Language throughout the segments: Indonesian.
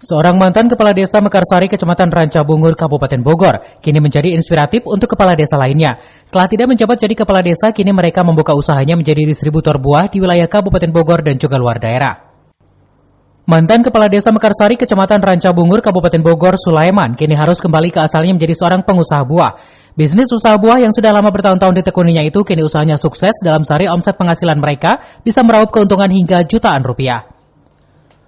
Seorang mantan kepala desa Mekarsari, Kecamatan Rancabungur, Kabupaten Bogor, kini menjadi inspiratif untuk kepala desa lainnya. Setelah tidak menjabat jadi kepala desa, kini mereka membuka usahanya menjadi distributor buah di wilayah Kabupaten Bogor dan juga luar daerah. Mantan kepala desa Mekarsari, Kecamatan Rancabungur, Kabupaten Bogor, Sulaiman, kini harus kembali ke asalnya menjadi seorang pengusaha buah. Bisnis usaha buah yang sudah lama bertahun-tahun ditekuninya itu kini usahanya sukses. Dalam sehari omset penghasilan mereka bisa meraup keuntungan hingga jutaan rupiah.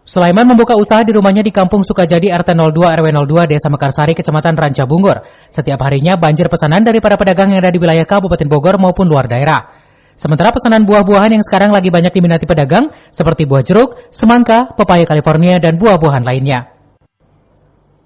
Sulaiman membuka usaha di rumahnya di Kampung Sukajadi RT 02 RW 02 Desa Mekarsari, Kecamatan Rancabungur. Setiap harinya banjir pesanan dari para pedagang yang ada di wilayah Kabupaten Bogor maupun luar daerah. Sementara pesanan buah-buahan yang sekarang lagi banyak diminati pedagang seperti buah jeruk, semangka, pepaya California, dan buah-buahan lainnya.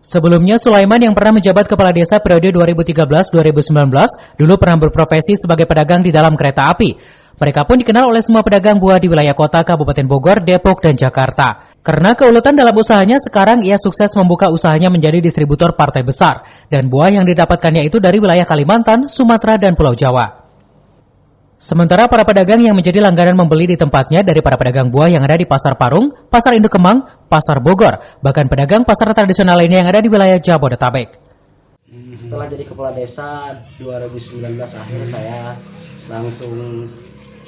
Sebelumnya, Sulaiman yang pernah menjabat kepala desa periode 2013-2019 dulu pernah berprofesi sebagai pedagang di dalam kereta api. Mereka pun dikenal oleh semua pedagang buah di wilayah kota Kabupaten Bogor, Depok, dan Jakarta. Karena keuletan dalam usahanya, sekarang ia sukses membuka usahanya menjadi distributor partai besar. Dan buah yang didapatkannya itu dari wilayah Kalimantan, Sumatera, dan Pulau Jawa. Sementara para pedagang yang menjadi langganan membeli di tempatnya dari para pedagang buah yang ada di Pasar Parung, Pasar Induk Kemang, Pasar Bogor, bahkan pedagang pasar tradisional lainnya yang ada di wilayah Jabodetabek. Setelah jadi kepala desa 2019 akhir, saya langsung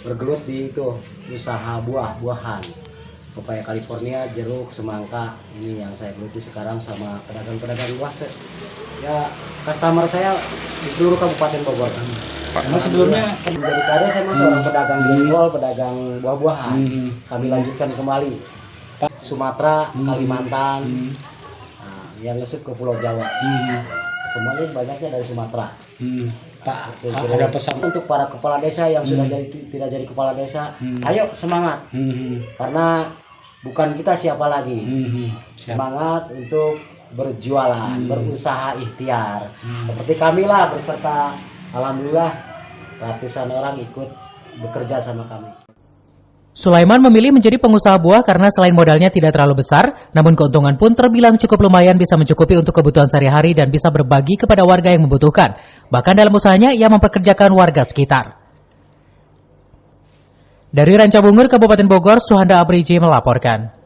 bergelut di itu usaha buah-buahan. Pepaya California, jeruk, semangka, ini yang saya geluti sekarang sama pedagang-pedagang luas. Ya, customer saya di seluruh Kabupaten Bogor. Karena sebelumnya menjadi karir saya masih seorang pedagang jengkol, pedagang buah-buahan. Kami lanjutkan kembali Sumatera, Kalimantan, yang ngesut ke Pulau Jawa. Semuanya banyaknya dari Sumatera. Pak, ada pesan untuk para kepala desa yang sudah tidak jadi kepala desa, ayo semangat, karena bukan kita siapa lagi. Semangat untuk berjualan, berusaha ikhtiar. Seperti kami lah, berserta alhamdulillah ratusan orang ikut bekerja sama kami. Sulaiman memilih menjadi pengusaha buah karena selain modalnya tidak terlalu besar, namun keuntungan pun terbilang cukup lumayan, bisa mencukupi untuk kebutuhan sehari-hari dan bisa berbagi kepada warga yang membutuhkan. Bahkan dalam usahanya, ia mempekerjakan warga sekitar. Dari Rancabungur, Kabupaten Bogor, Suhanda Abriji melaporkan.